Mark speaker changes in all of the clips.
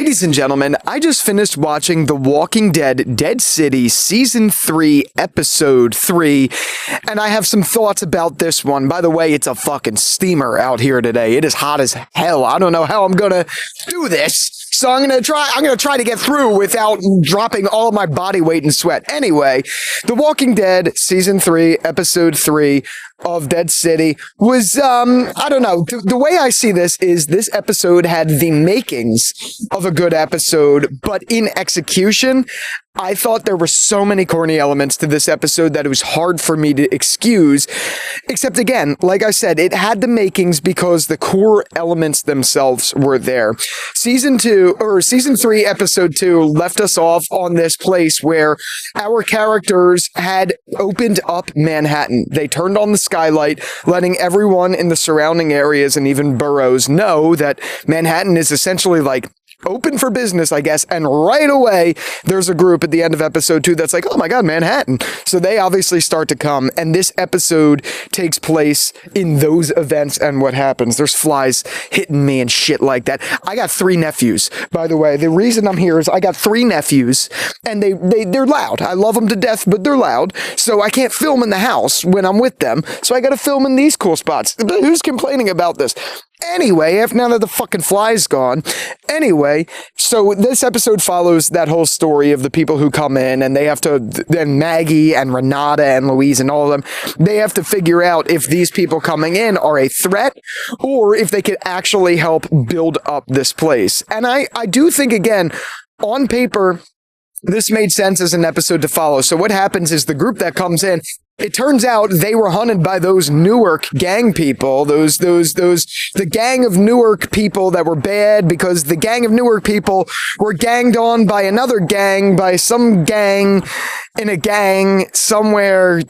Speaker 1: Ladies and gentlemen, I just finished watching The Walking Dead Dead City Season 3, Episode 3, and I have some thoughts about this one. By the way, it's a fucking steamer out here today. It is hot as hell. I don't know how I'm gonna do this, so I'm gonna try to get through without dropping all of my body weight in sweat. Anyway, The Walking Dead Season 3, Episode 3 of Dead City was, I don't know. The way I see this is this episode had the makings of a good episode, but in execution, I thought there were so many corny elements to this episode that it was hard for me to excuse. Except again, like I said, it had the makings because the core elements themselves were there. Season 3, Episode 2 left us off on this place where our characters had opened up Manhattan. They turned on the skylight, letting everyone in the surrounding areas and even boroughs know that Manhattan is essentially like open for business, I guess, and right away, there's a group at the end of episode 2 that's like, oh my god, Manhattan. So they obviously start to come, and this episode takes place in those events and what happens. There's flies hitting me and shit like that. I got 3 nephews, by the way. The reason I'm here is I got 3 nephews, and they're loud. I love them to death, but they're loud, so I can't film in the house when I'm with them, so I gotta film in these cool spots. But who's complaining about this? Anyway, now that the fucking fly's gone. Anyway, so this episode follows that whole story of the people who come in and they have to, then Maggie and Renata and Louise and all of them, they have to figure out if these people coming in are a threat or if they could actually help build up this place. And I do think, again, on paper, this made sense as an episode to follow. So what happens is the group that comes in, it turns out they were hunted by those Newark gang people, the gang of Newark people that were bad because the gang of Newark people were ganged on by another gang, by some gang in a gang somewhere.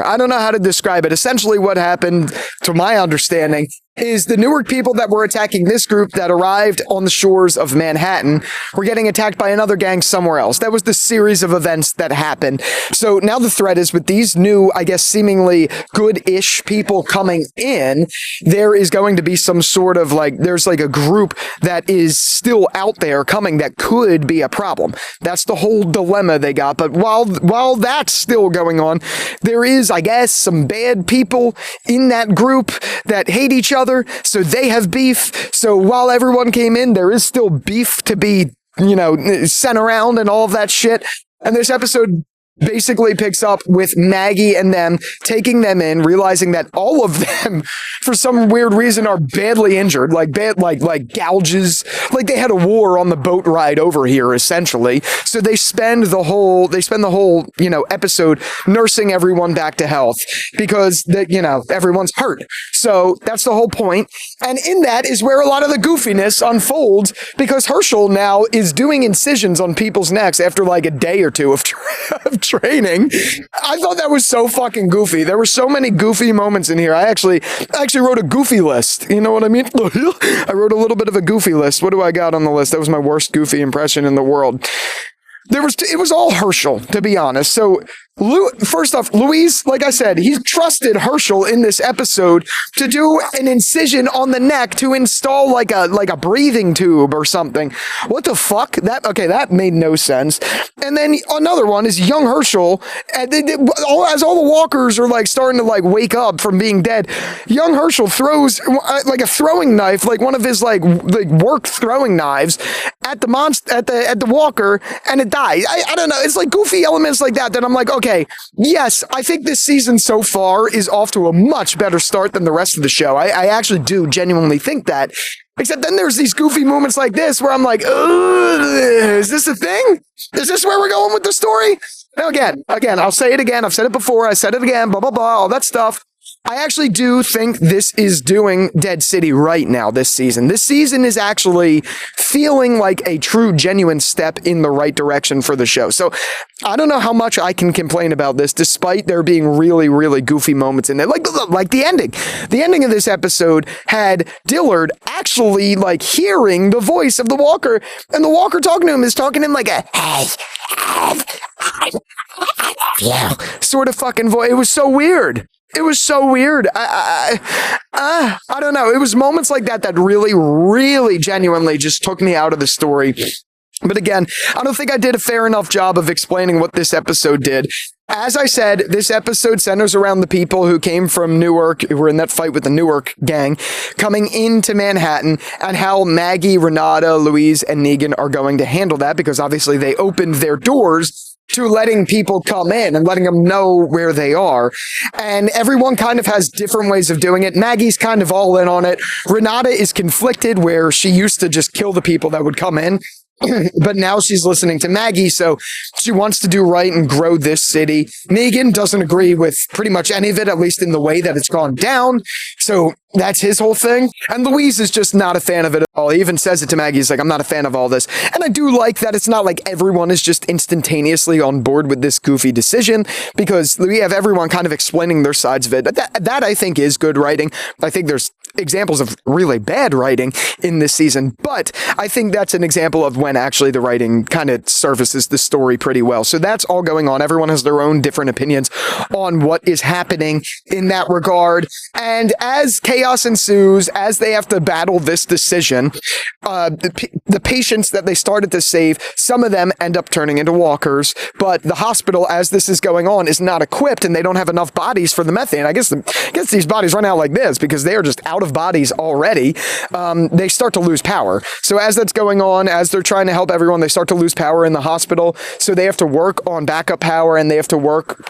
Speaker 1: I don't know how to describe it. Essentially what happened, to my understanding, is the Newark people that were attacking this group that arrived on the shores of Manhattan were getting attacked by another gang somewhere else. That was the series of events that happened. So now the threat is with these new, I guess, seemingly good-ish people coming in, there is going to be some sort of there's like a group that is still out there coming that could be a problem. That's the whole dilemma they got. But while that's still going on, there is, I guess, some bad people in that group that hate each other. So they have beef. So while everyone came in, there is still beef to be, sent around and all of that shit. And this episode basically picks up with Maggie and them taking them in, realizing that all of them, for some weird reason, are badly injured, like gouges, like they had a war on the boat ride over here, essentially. So they spend the whole, episode nursing everyone back to health because everyone's hurt. So that's the whole point. And in that is where a lot of the goofiness unfolds because Hershel now is doing incisions on people's necks after like a day or two of training. I thought that was so fucking goofy. There were so many goofy moments in here. I actually wrote a goofy list. You know what I mean? I wrote a little bit of a goofy list. What do I got on the list? That was my worst goofy impression in the world. It was all Hershel, to be honest. So first off, Louise, like I said, he trusted Hershel in this episode to do an incision on the neck to install like a breathing tube or something. What the fuck? That made no sense. And then another one is young Hershel, as all the walkers are starting to wake up from being dead. Young Hershel throws like a throwing knife, like one of his work throwing knives at the walker, and it dies. I don't know. It's like goofy elements like that I'm like, okay, yes, I think this season so far is off to a much better start than the rest of the show. I actually do genuinely think that. Except then there's these goofy moments like this where I'm like, is this a thing? Is this where we're going with the story? Now again, I'll say it again. I've said it before. I said it again, blah, blah, blah, all that stuff. I actually do think this is doing Dead City right now this season. This season is actually feeling like a true, genuine step in the right direction for the show. So I don't know how much I can complain about this, despite there being really, really goofy moments in it. Like the ending. The ending of this episode had Dillard actually hearing the voice of the walker, and the walker talking to him is talking to him like a, hey, I love you sort of fucking voice. It was so weird. It was so weird. I don't know. It was moments like that that really, really genuinely just took me out of the story. But again, I don't think I did a fair enough job of explaining what this episode did. As I said, this episode centers around the people who came from Newark, who were in that fight with the Newark gang, coming into Manhattan, and how Maggie, Renata, Louise, and Negan are going to handle that, because obviously they opened their doors to letting people come in and letting them know where they are. And everyone kind of has different ways of doing it. Maggie's kind of all in on it. Renata is conflicted, where she used to just kill the people that would come in. But now she's listening to Maggie, so she wants to do right and grow this city. Negan doesn't agree with pretty much any of it, at least in the way that it's gone down. So that's his whole thing. And Louise is just not a fan of it at all. He even says it to Maggie. He's like, I'm not a fan of all this. And I do like that it's not like everyone is just instantaneously on board with this goofy decision, because we have everyone kind of explaining their sides of it. That I think is good writing. I think there's examples of really bad writing in this season, but I think that's an example of when actually the writing kind of services the story pretty well. So that's all going on. Everyone has their own different opinions on what is happening in that regard. And as chaos ensues, as they have to battle this decision, the patients that they started to save, some of them end up turning into walkers, but the hospital, as this is going on, is not equipped, and they don't have enough bodies for the methane. I guess these bodies run out like this because they are just out of bodies already. They start to lose power. So as that's going on, as they're trying to help everyone, they start to lose power in the hospital. So they have to work on backup power, and they have to work,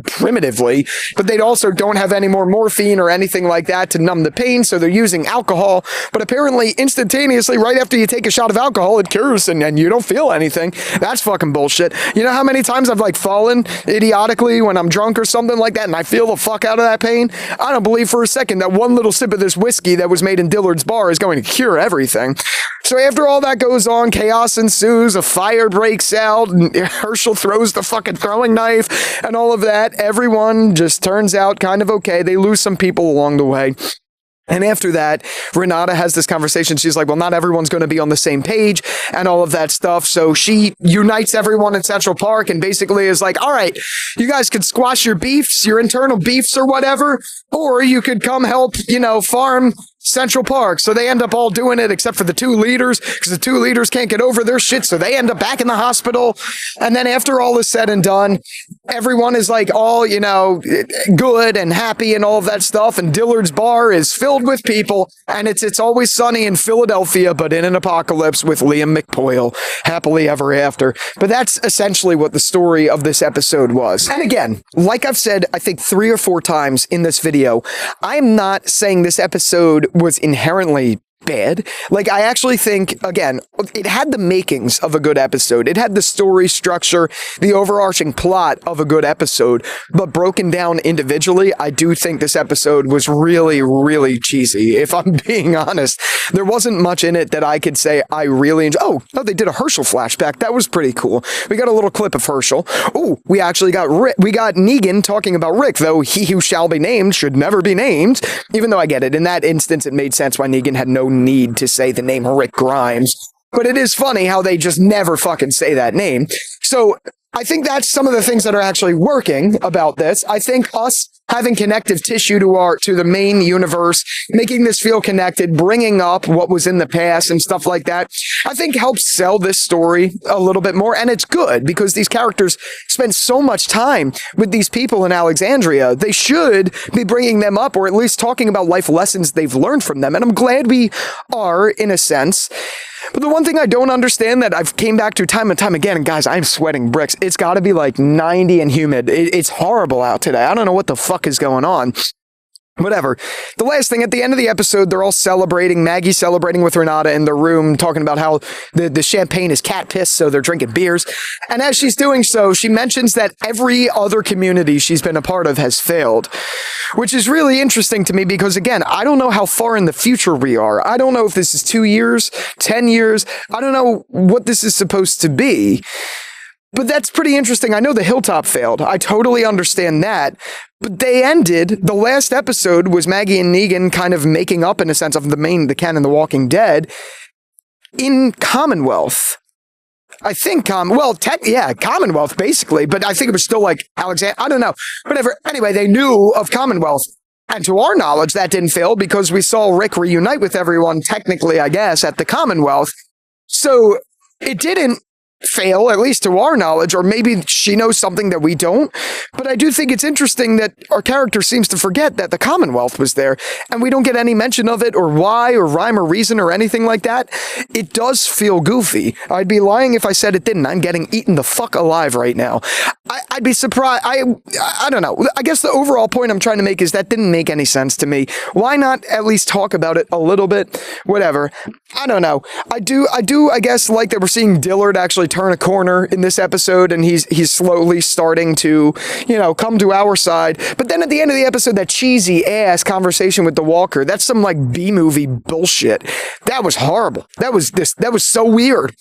Speaker 1: primitively, but they also don't have any more morphine or anything like that to numb the pain. So they're using alcohol, but apparently instantaneously, right after you take a shot of alcohol, it cures and you don't feel anything. That's fucking bullshit. You know how many times I've fallen idiotically when I'm drunk or something like that, and I feel the fuck out of that pain? I don't believe for a second that one little sip of this whiskey that was made in Dillard's bar is going to cure everything. So after all that goes on, chaos ensues, a fire breaks out, and Hershel throws the fucking throwing knife and all of that. Everyone just turns out kind of okay. They lose some people along the way. And after that, Renata has this conversation. She's like, well, not everyone's going to be on the same page and all of that stuff. So she unites everyone in Central Park and basically is like, all right, you guys could squash your beefs, your internal beefs or whatever, or you could come help, farm Central Park. So they end up all doing it except for the two leaders, because the two leaders can't get over their shit. So they end up back in the hospital. And then after all is said and done, everyone is all, good and happy and all of that stuff. And Dillard's bar is filled with people. And it's always sunny in Philadelphia, but in an apocalypse with Liam McPoyle, happily ever after. But that's essentially what the story of this episode was. And again, like I've said, I think 3 or 4 times in this video, I'm not saying this episode was inherently bad. I actually think, again, it had the makings of a good episode. It had the story structure, the overarching plot of a good episode, but broken down individually, I do think this episode was really, really cheesy. If I'm being honest, there wasn't much in it that I could say I really enjoyed. Oh, they did a Hershel flashback. That was pretty cool. We got a little clip of Hershel. Oh, we actually got we got Negan talking about Rick, though he who shall be named should never be named, even though I get it. In that instance, it made sense why Negan had no need to say the name Rick Grimes, but it is funny how they just never fucking say that name. So I think that's some of the things that are actually working about this. I think us having connective tissue to the main universe, making this feel connected, bringing up what was in the past and stuff like that, I think helps sell this story a little bit more. And it's good because these characters spend so much time with these people in Alexandria. They should be bringing them up, or at least talking about life lessons they've learned from them. And I'm glad we are, in a sense. But the one thing I don't understand that I've came back to time and time again, and guys, I'm sweating bricks. It's got to be 90 and humid. It's horrible out today. I don't know what the fuck is going on. Whatever. The last thing, at the end of the episode, they're all celebrating. Maggie's celebrating with Renata in the room, talking about how the champagne is cat piss, so they're drinking beers. And as she's doing so, she mentions that every other community she's been a part of has failed, which is really interesting to me because, again, I don't know how far in the future we are. I don't know if this is 2 years, 10 years. I don't know what this is supposed to be. But that's pretty interesting. I know the Hilltop failed. I totally understand that. But they ended, the last episode was Maggie and Negan kind of making up, in a sense, of the canon, The Walking Dead, in Commonwealth. I think, Commonwealth, basically, but I think it was still like Alexander. I don't know. Whatever. Anyway, they knew of Commonwealth. And to our knowledge, that didn't fail because we saw Rick reunite with everyone, technically, I guess, at the Commonwealth. So it didn't fail, at least to our knowledge, or maybe she knows something that we don't. But I do think it's interesting that our character seems to forget that the Commonwealth was there, and we don't get any mention of it, or why, or rhyme or reason, or anything like that. It does feel goofy. I'd be lying if I said it didn't. I'm getting eaten the fuck alive right now. I'd be surprised. I don't know. I guess the overall point I'm trying to make is that didn't make any sense to me. Why not at least talk about it a little bit? Whatever. I don't know. I guess, like that we're seeing Dillard actually turn a corner in this episode, and he's slowly starting to, come to our side. But then at the end of the episode, that cheesy ass conversation with the Walker, that's some like B-movie bullshit. That was horrible. That was so weird.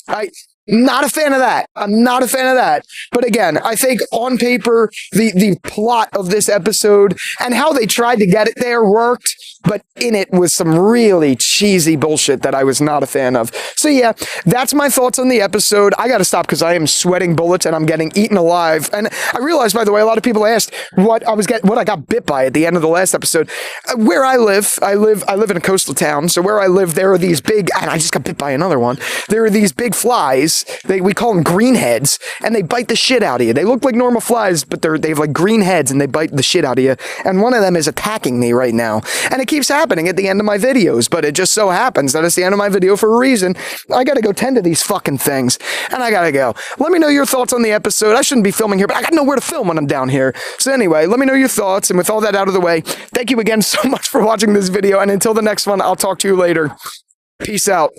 Speaker 1: Not a fan of that. I'm not a fan of that. But again, I think on paper, the plot of this episode and how they tried to get it there worked, but in it was some really cheesy bullshit that I was not a fan of. So yeah, that's my thoughts on the episode. I gotta stop because I am sweating bullets and I'm getting eaten alive. And I realized, by the way, a lot of people asked what I got bit by at the end of the last episode. Where I live in a coastal town. So where I live, there are these big, and I just got bit by another one. There are these big flies. We call them greenheads, and they bite the shit out of you. They look like normal flies, but they have like green heads, and they bite the shit out of you. And one of them is attacking me right now. And it keeps happening at the end of my videos, but it just so happens that it's the end of my video for a reason. I gotta go tend to these fucking things, and I gotta go. Let me know your thoughts on the episode. I shouldn't be filming here, but I gotta know where to film when I'm down here. So anyway, let me know your thoughts, and with all that out of the way, thank you again so much for watching this video, and until the next one, I'll talk to you later. Peace out.